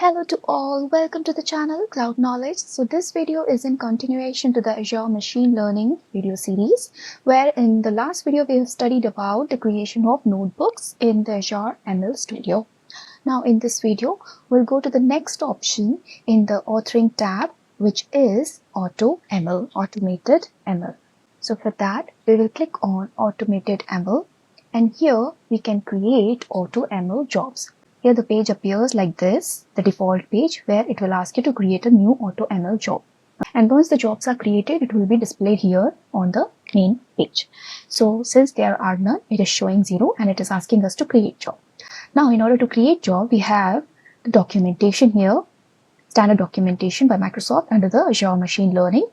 Hello to all, welcome to the channel Cloud Knowledge. So this video is in continuation to the Azure Machine Learning video series, where in the last video we have studied about the creation of notebooks in the Azure ML Studio. Now in this video, we'll go to the next option in the authoring tab, which is AutoML, Automated ML. So for that, we will click on Automated ML, and here we can create AutoML jobs. Here the page appears like this, the default page, where it will ask you to create a new AutoML job. And once the jobs are created, it will be displayed here on the main page. So since there are none, it is showing 0 and it is asking us to create job. Now in order to create job, we have the documentation here, standard documentation by Microsoft under the Azure Machine Learning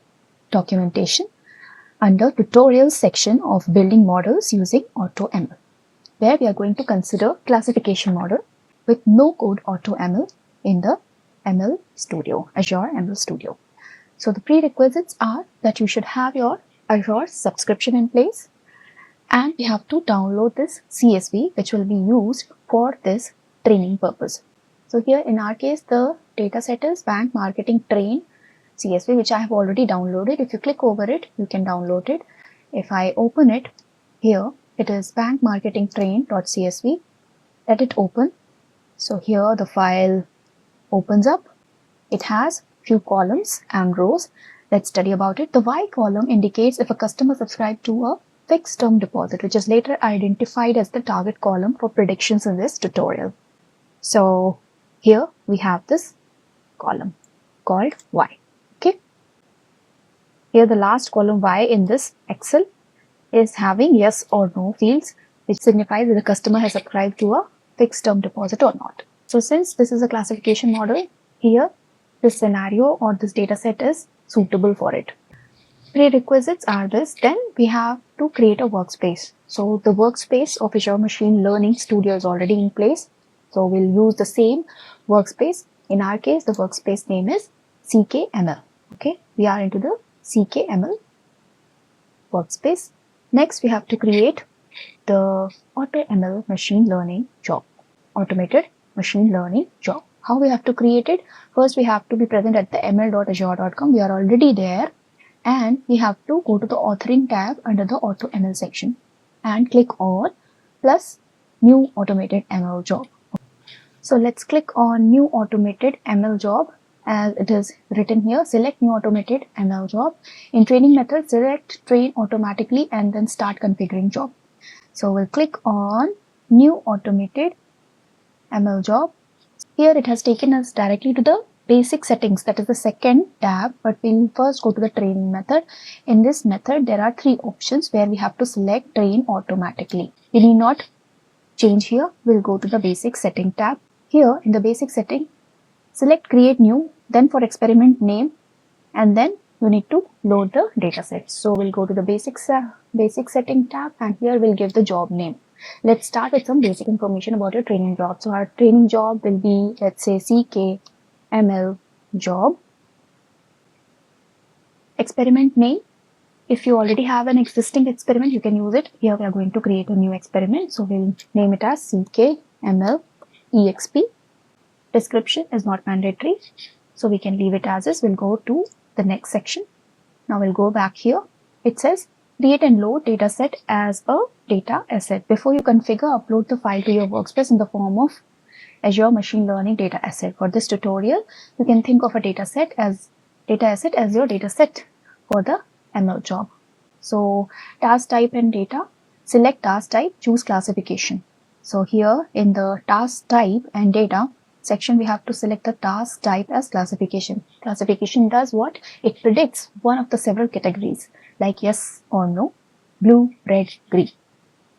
documentation under tutorials section of building models using AutoML, where we are going to consider classification model with no code AutoML in the ML Studio, Azure ML Studio. So the prerequisites are that you should have your Azure subscription in place, and we have to download this CSV, which will be used for this training purpose. So here in our case, the dataset is Bank Marketing Train CSV, which I have already downloaded. If you click over it, you can download it. If I open it here, it is Bank Marketing Train.csv. Let it open. So here the file opens up. It has few columns and rows. Let's study about it. The Y column indicates if a customer subscribed to a fixed term deposit, which is later identified as the target column for predictions in this tutorial. So here we have this column called Y. Okay. Here the last column Y in this Excel is having yes or no fields, which signifies that the customer has subscribed to a fixed term deposit or not. So since this is a classification model, here this scenario or this data set is suitable for it. Prerequisites are this. Then we have to create a workspace. So the workspace of Azure Machine Learning Studio is already in place. So we'll use the same workspace. In our case, the workspace name is CKML. Okay, we are into the CKML workspace. Next, we have to create the AutoML machine learning job, automated machine learning job. How we have to create it? First, we have to be present at the ml.azure.com. We are already there, and we have to go to the authoring tab under the AutoML section and click on plus new automated ML job. So let's click on new automated ML job. As it is written here, select new automated ML job. In training method, select train automatically and then start configuring job. So we'll click on new automated ML job. Here it has taken us directly to the basic settings, that is the second tab, but we'll first go to the training method. In this method, there are 3 options where we have to select train automatically. We need not change here. We'll go to the basic setting tab. Here in the basic setting, select create new, then for experiment name, and then you need to load the dataset. So we'll go to the basic setting tab, and here we'll give the job name. Let's start with some basic information about your training job. So our training job will be, let's say, CKML job. Experiment name. If you already have an existing experiment, you can use it. Here we are going to create a new experiment. So we'll name it as CKML EXP. Description is not mandatory, so we can leave it as is. We'll go to the next section. Now we'll go back here. It says create and load dataset as a data asset. Before you configure, upload the file to your workspace in the form of Azure Machine Learning data asset. For this tutorial, you can think of a data asset as your data set for the ML job. So task type and data, select task type, choose classification. So here in the task type and data section, we have to select the task type as classification. Classification does what? It predicts one of the several categories like yes or no, blue, red, green.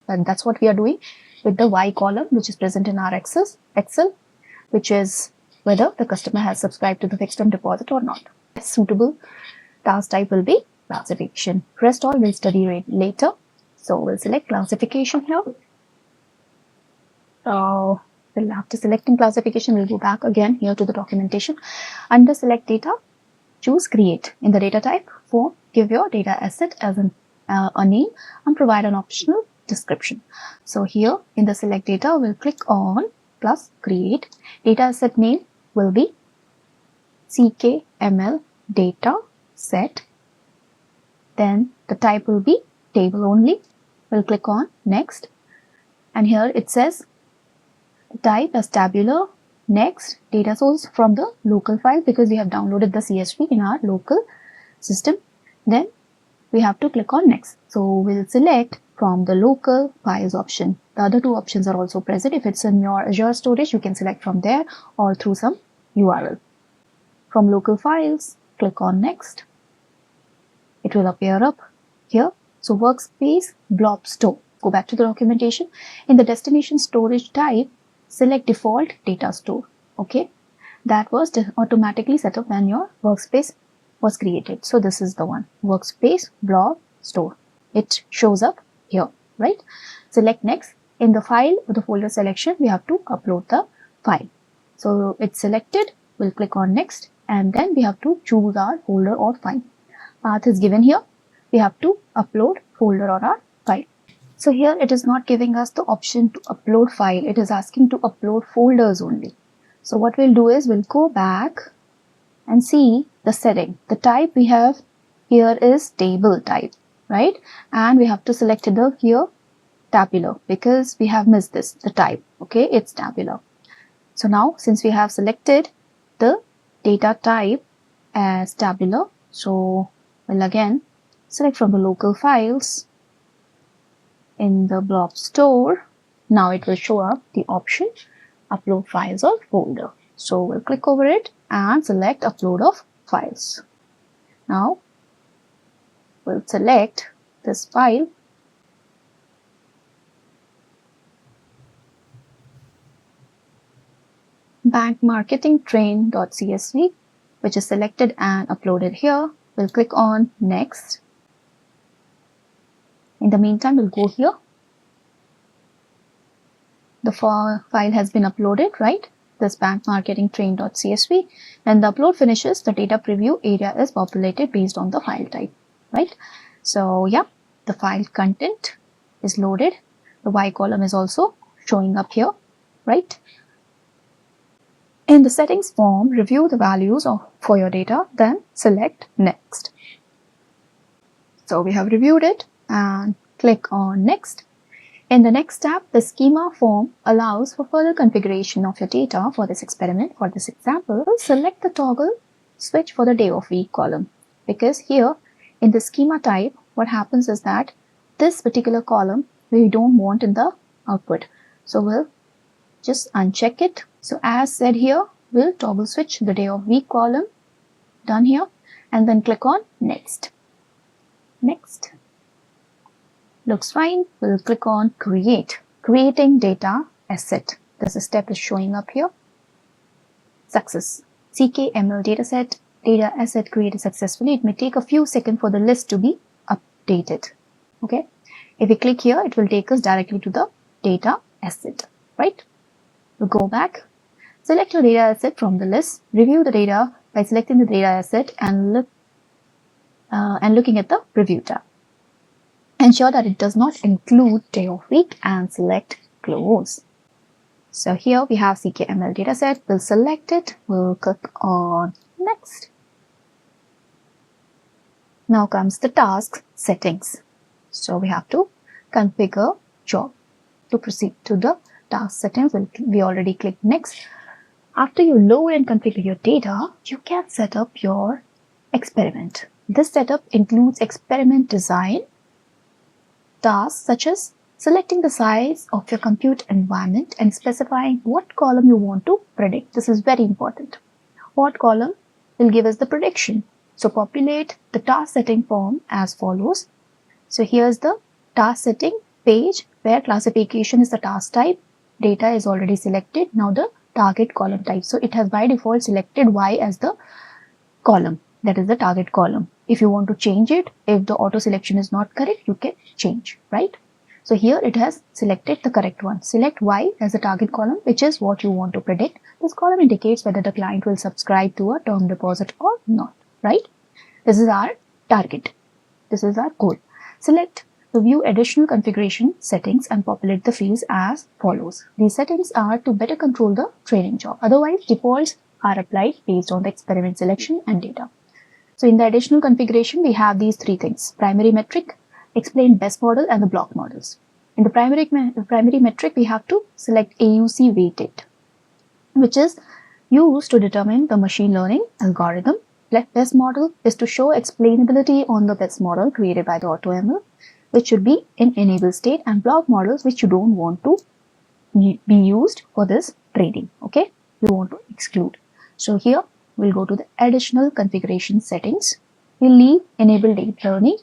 And that's what we are doing with the Y column, which is present in our Excel, which is whether the customer has subscribed to the fixed term deposit or not. Suitable task type will be classification. Rest all we'll study later. So we'll select classification here. So after selecting classification, we'll go back again here to the documentation. Under select data, choose create. In the data type form, give your data asset as a name and provide an optional description. So here in the select data, we'll click on plus create. Data asset name will be CKML data set. Then the type will be table only. We'll click on next. And here it says type as tabular. Next, data source from the local file, because we have downloaded the CSV in our local system. Then we have to click on next. So we'll select from the local files option. The other two options are also present. If it's in your Azure storage, you can select from there or through some URL. From local files, click on next. It will appear up here. So workspace blob store. Go back to the documentation. In the destination storage type, select default data store. Okay, that was automatically set up when your workspace was created. So this is the one, workspace blob store. It shows up here, right? Select next. In the file or the folder selection, we have to upload the file. So it's selected. We'll click on next, and then we have to choose our folder or file. Path is given here. We have to upload folder or our file. So here it is not giving us the option to upload file. It is asking to upload folders only. So what we'll do is we'll go back and see the setting. The type we have here is table type, right? And we have to select the here tabular, because we have missed this, the type. Okay, it's tabular. So now since we have selected the data type as tabular, so we'll again select from the local files. In the blob store, now it will show up the option upload files or folder. So we'll click over it and select upload of files. Now we'll select this file. bankmarketingtrain.csv, which is selected and uploaded here. We'll click on next. In the meantime, we'll go here. The file has been uploaded, right? This bankmarketingtrain.csv. When the upload finishes, the data preview area is populated based on the file type, right? So yeah, the file content is loaded. The Y column is also showing up here, right? In the settings form, review the values for your data, then select next. So we have reviewed it and click on next. In the next tab, the schema form allows for further configuration of your data for this experiment. For this example, select the toggle switch for the day of week column, because here in the schema type, what happens is that this particular column we don't want in the output. So we'll just uncheck it. So as said here, we'll toggle switch the day of week column, done here, and then click on next. Next. Looks fine. We'll click on create. Creating data asset. This step is showing up here. Success. CKML dataset. Data asset created successfully. It may take a few seconds for the list to be updated. Okay. If we click here, it will take us directly to the data asset, right? We'll go back. Select your data asset from the list. Review the data by selecting the data asset and looking at the review tab. Ensure that it does not include day of week and select close. So here we have CKML dataset. We'll select it. We'll click on next. Now comes the task settings. So we have to configure job. To proceed to the task settings, we already clicked next. After you load and configure your data, you can set up your experiment. This setup includes experiment design, tasks such as selecting the size of your compute environment and specifying what column you want to predict. This is very important. What column will give us the prediction. So populate the task setting form as follows. So here's the task setting page where classification is the task type. Data is already selected. Now the target column type. So it has by default selected Y as the column. That is the target column. If you want to change it, if the auto selection is not correct, you can change, right? So here it has selected the correct one. Select Y as the target column, which is what you want to predict. This column indicates whether the client will subscribe to a term deposit or not, right? This is our target. This is our goal. Select the view additional configuration settings and populate the fields as follows. These settings are to better control the training job. Otherwise, defaults are applied based on the experiment selection and data. So in the additional configuration, we have these three things: primary metric, explained best model, and the block models. In the primary metric, we have to select AUC weighted, which is used to determine the machine learning algorithm. Best model is to show explainability on the best model created by the AutoML, which should be in enable state, and block models which you don't want to be used for this training. Okay, you want to exclude. So here we'll go to the additional configuration settings. We'll leave enable deep learning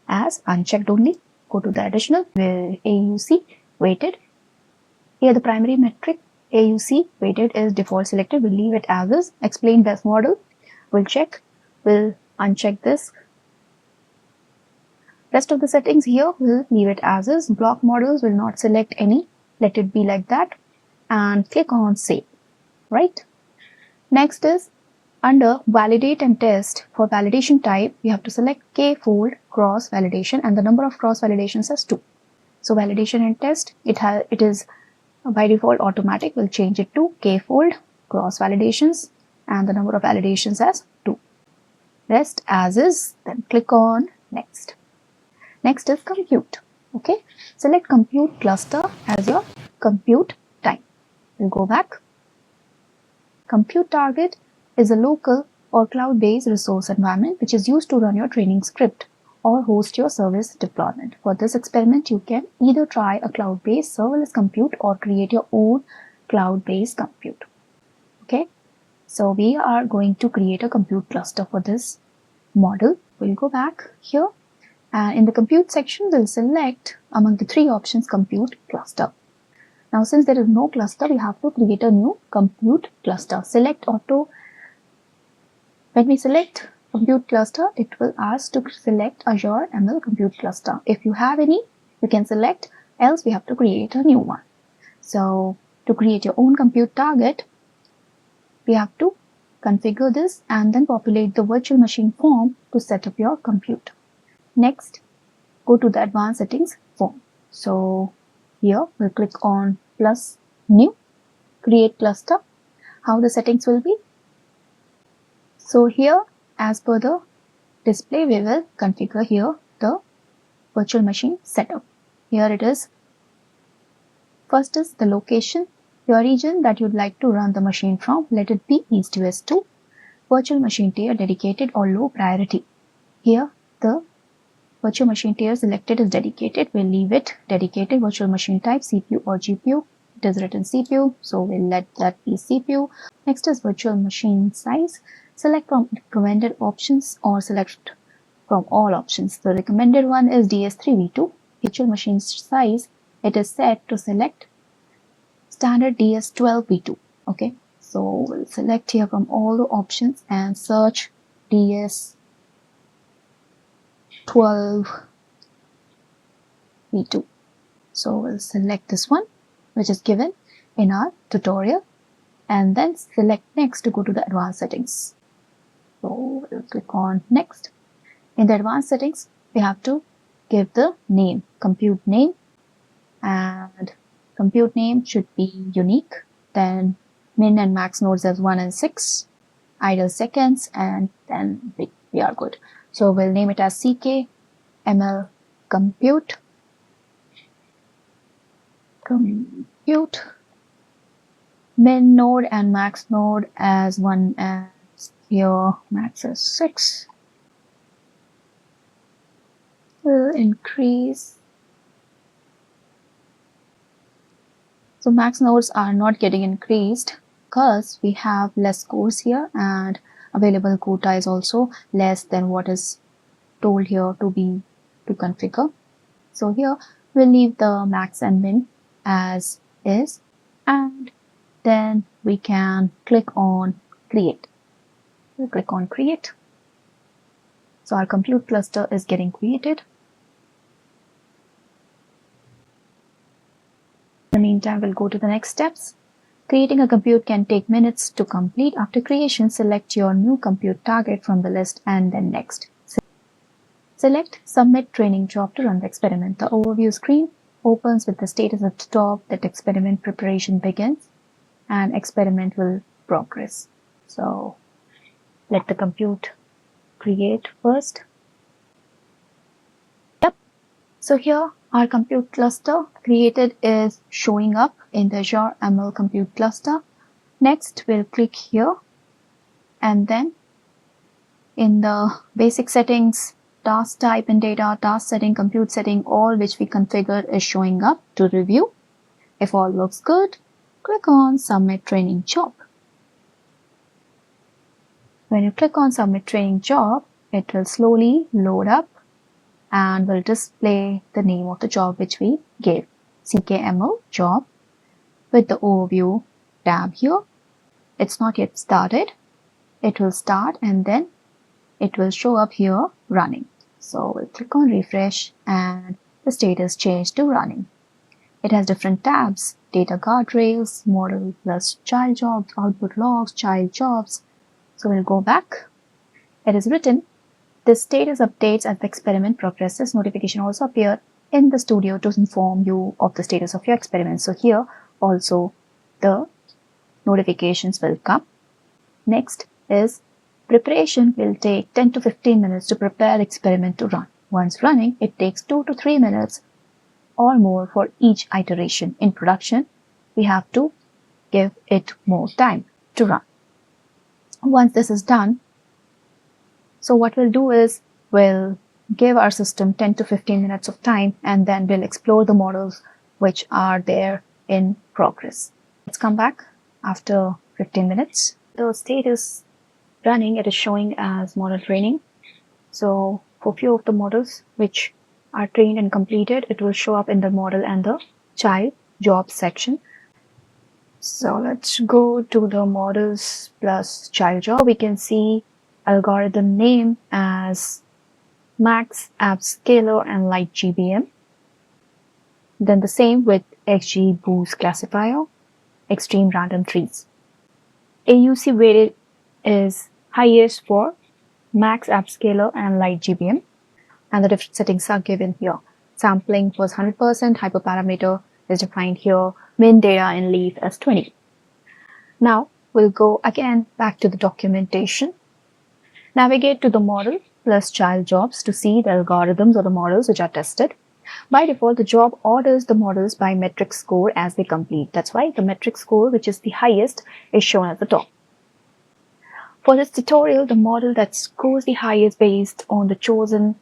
as unchecked only. Go to the additional where AUC weighted. Here the primary metric AUC weighted is default selected. We'll leave it as is. Explain best model. We'll check. We'll uncheck this. Rest of the settings here we'll leave it as is. Block models will not select any. Let it be like that. And click on save. Right. Next is under validate and test. For validation type, we have to select k-fold cross validation, and the number of cross validations as 2. So validation and test, it is by default automatic. We'll change it to k-fold cross validations and the number of validations as 2. Rest as is, then click on next. Next is compute. Okay, select compute cluster as your compute type. We'll go back. Compute target is a local or cloud-based resource environment which is used to run your training script or host your service deployment. For this experiment, you can either try a cloud-based serverless compute or create your own cloud-based compute. Okay, so we are going to create a compute cluster for this model. We'll go back here, and in the compute section, we'll select among the three options compute cluster. Now, since there is no cluster, we have to create a new compute cluster. Select auto. When we select compute cluster, it will ask to select Azure ML compute cluster. If you have any, you can select, else we have to create a new one. So to create your own compute target, we have to configure this and then populate the virtual machine form to set up your compute. Next, go to the advanced settings form. So here we'll click on plus new, create cluster. How the settings will be? So here, as per the display, we will configure here the virtual machine setup. Here it is. First is the location, your region that you'd like to run the machine from. Let it be East US 2. Virtual machine tier dedicated or low priority. Here the virtual machine tier selected is dedicated. We'll leave it dedicated. Virtual machine type CPU or GPU. It is written CPU, so we'll let that be CPU. Next is virtual machine size. Select from recommended options or select from all options. The recommended one is DS3v2. Virtual machine size, it is set to select standard DS12v2. Okay, so we'll select here from all the options and search DS12v2. So we'll select this one, which is given in our tutorial, and then select next to go to the advanced settings. So we'll click on next. In the advanced settings, we have to give the name, compute name, and compute name should be unique. Then min and max nodes as 1 and 6, idle seconds, and then we are good. So we'll name it as CK ML compute. Min node and max node as 1 and here max is 6. Will increase. So max nodes are not getting increased because we have less cores here, and available quota is also less than what is told here to configure. So here we'll leave the max and min as is, and then we can click on create. We'll click on create. So our compute cluster is getting created. In the meantime, we'll go to the next steps. Creating a compute can take minutes to complete. After creation, select your new compute target from the list and then next. Select submit training job to run the experiment. The overview screen opens with the status at the top that experiment preparation begins and experiment will progress. So let the compute create first. Yep. So here our compute cluster created is showing up in the Azure ML compute cluster. Next, we'll click here and then in the basic settings, task type and data, task setting, compute setting, all which we configured is showing up to review. If all looks good, click on Submit Training Job. When you click on Submit Training Job, it will slowly load up and will display the name of the job which we gave, CKML job, with the overview tab here. It's not yet started. It will start and then it will show up here running. So we'll click on refresh and the status changed to running. It has different tabs: data guardrails, model plus child jobs, output logs, child jobs. So we'll go back. It is written, this status updates as the experiment progresses. Notification also appear in the studio to inform you of the status of your experiment. So here also the notifications will come. Next is preparation will take 10 to 15 minutes to prepare the experiment to run. Once running, it takes 2 to 3 minutes or more for each iteration. In production, we have to give it more time to run. Once this is done, so what we'll do is we'll give our system 10 to 15 minutes of time and then we'll explore the models which are there in progress. Let's come back after 15 minutes. The status running, it is showing as model training. So for few of the models which are trained and completed, it will show up in the model and the child job section. So let's go to the models plus child job. We can see algorithm name as Max, App Scaler, and Light GBM. Then the same with XG Boost Classifier, Extreme Random Trees. AUC weighted is highest for Max, App Scaler, and Light GBM. And the different settings are given here. Sampling was 100%, hyperparameter is defined here, min data in leaf as 20. Now we'll go again back to the documentation. Navigate to the model plus child jobs to see the algorithms or the models which are tested. By default, the job orders the models by metric score as they complete. That's why the metric score, which is the highest, is shown at the top. For this tutorial, the model that scores the highest based on the chosen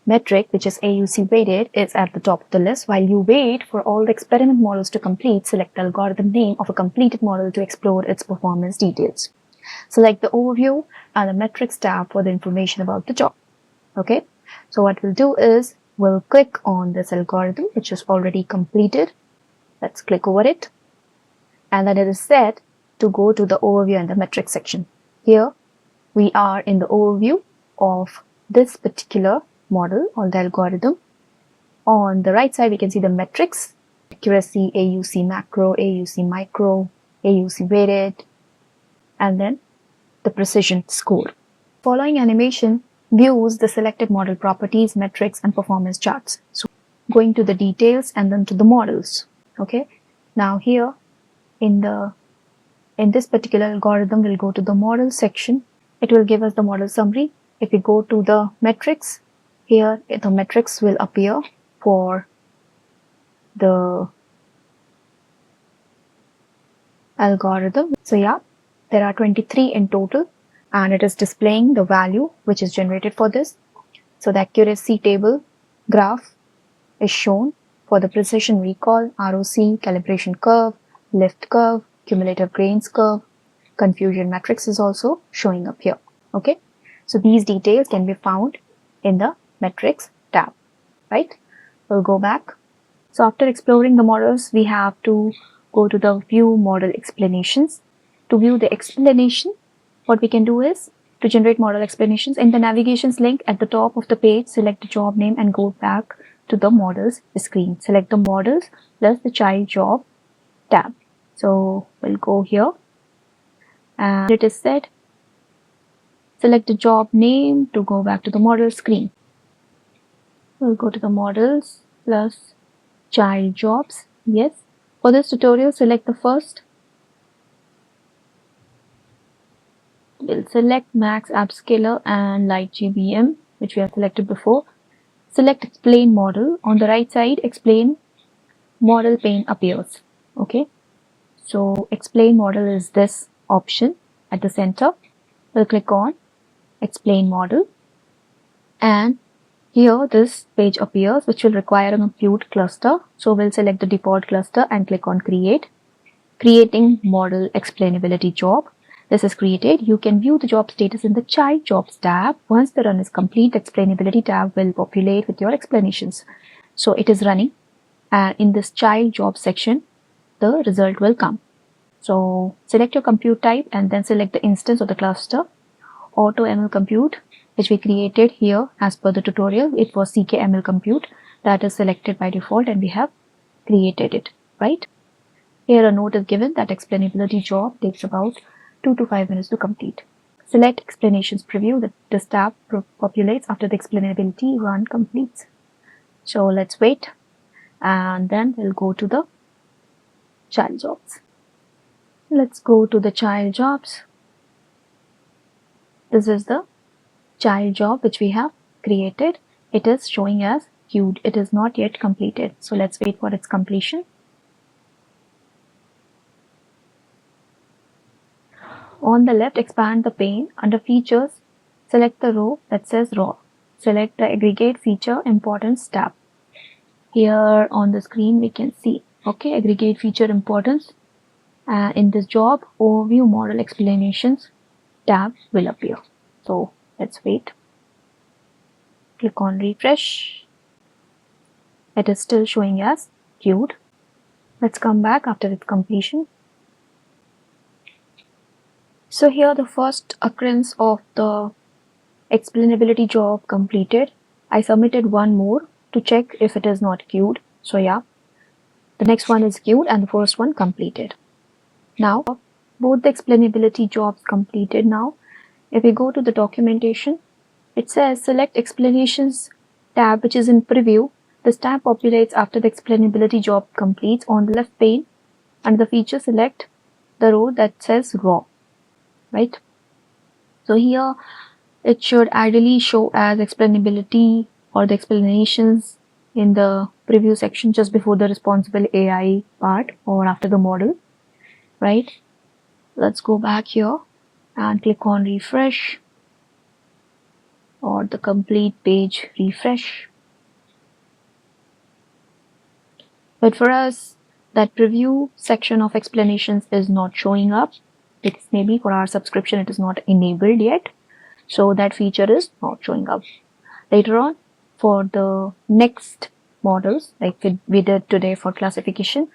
metric, which is AUC weighted, is at the top of the list. While you wait for all the experiment models to complete, select the algorithm name of a completed model to explore its performance details. Select the overview and the metrics tab for the information about the job. Okay, so what we'll do is we'll click on this algorithm which is already completed. Let's click over it, and then it is set to go to the overview and the metrics section. Here we are in the overview of this particular model or the algorithm. On the right side we can see the metrics: accuracy, AUC macro, AUC micro, AUC weighted, and then the precision score. Following animation views the selected model properties, metrics, and performance charts. So going to the details and then to the models. Okay, now here in this particular algorithm, we'll go to the model section. It will give us the model summary. If we go to the metrics, here the metrics will appear for the algorithm. So yeah, there are 23 in total, and it is displaying the value which is generated for this. So the accuracy table graph is shown for the precision recall, ROC, calibration curve, lift curve, cumulative gains curve, confusion matrix is also showing up here. Okay, so these details can be found in the metrics tab, right? We'll go back. So after exploring the models, we have to go to the view model explanations. To view the explanation, what we can do is to generate model explanations. In the navigations link at the top of the page, select the job name and go back to the models screen. Select the models plus the child job tab. So we'll go here and it is set. Select the job name to go back to the model screen. We'll go to the models plus child jobs. Yes. For this tutorial, select the first We'll select max upscaler and light GBM, which we have selected before. Select explain model. On the right side, explain model pane appears. Okay, so explain model is this option at the center. We'll click on explain model, and here this page appears, which will require a compute cluster. So we'll select the default cluster and click on create. Creating model explainability job. This is created. You can view the job status in the child jobs tab. Once the run is complete, the explainability tab will populate with your explanations. So it is running, and in this child job section, the result will come. So select your compute type and then select the instance of the cluster. AutoML compute, which we created here as per the tutorial, it was CKML compute. That is selected by default and we have created it, right? Here a note is given that explainability job takes about 2 to 5 minutes to complete. Select explanations preview. This tab populates after the explainability run completes. So let's wait, and then we'll go to the child jobs. Let's go to the child jobs. This is the child job which we have created. It is showing as queued. It is not yet completed. So let's wait for its completion. On the left, expand the pane. Under features, select the row that says raw. Select the aggregate feature importance tab. Here on the screen we can see, okay, aggregate feature importance. In this job, overview model explanations tab will appear. So let's wait. Click on refresh. It is still showing as queued. Let's come back after its completion. So here the first occurrence of the explainability job completed. I submitted one more to check if it is not queued. So yeah, the next one is queued and the first one completed. Now both the explainability jobs completed. Now if we go to the documentation, it says select explanations tab, which is in preview. This tab populates after the explainability job completes. On the left pane, under the feature, select the row that says raw, right? So here it should ideally show as explainability or the explanations in the preview section just before the responsible AI part or after the model, right? Let's go back here and click on refresh or the complete page refresh. But for us, that preview section of explanations is not showing up. It's maybe for our subscription it is not enabled yet, so that feature is not showing up. Later on, for the next models like we did today for classification,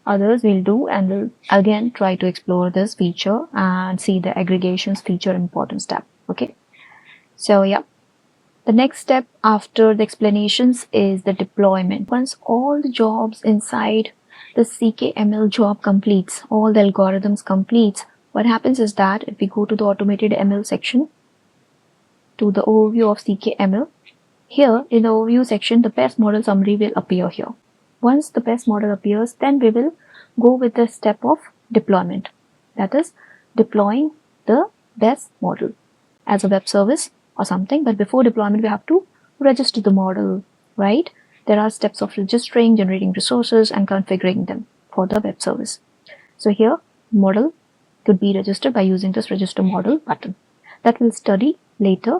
others we'll do, and we'll again try to explore this feature and see the aggregations feature importance tab. Okay, so yeah, the next step after the explanations is the deployment. Once all the jobs inside the CKML job completes, all the algorithms completes, what happens is that if we go to the automated ML section, to the overview of CKML, here in the overview section, the best model summary will appear here. Once the best model appears, then we will go with the step of deployment. That is deploying the best model as a web service or something. But before deployment, we have to register the model, right? There are steps of registering, generating resources, and configuring them for the web service. So here, model could be registered by using this register model button. That we'll study later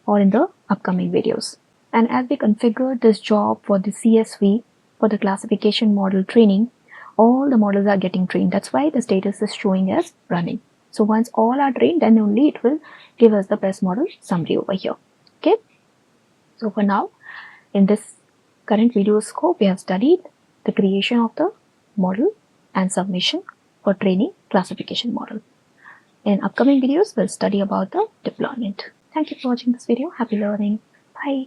or in the upcoming videos. And as we configure this job for the CSV, for the classification model training, all the models are getting trained. That's why the status is showing as running. So once all are trained, then only it will give us the best model summary over here. Okay. So for now, in this current video scope, we have studied the creation of the model and submission for training classification model. In upcoming videos, we'll study about the deployment. Thank you for watching this video. Happy learning. Bye.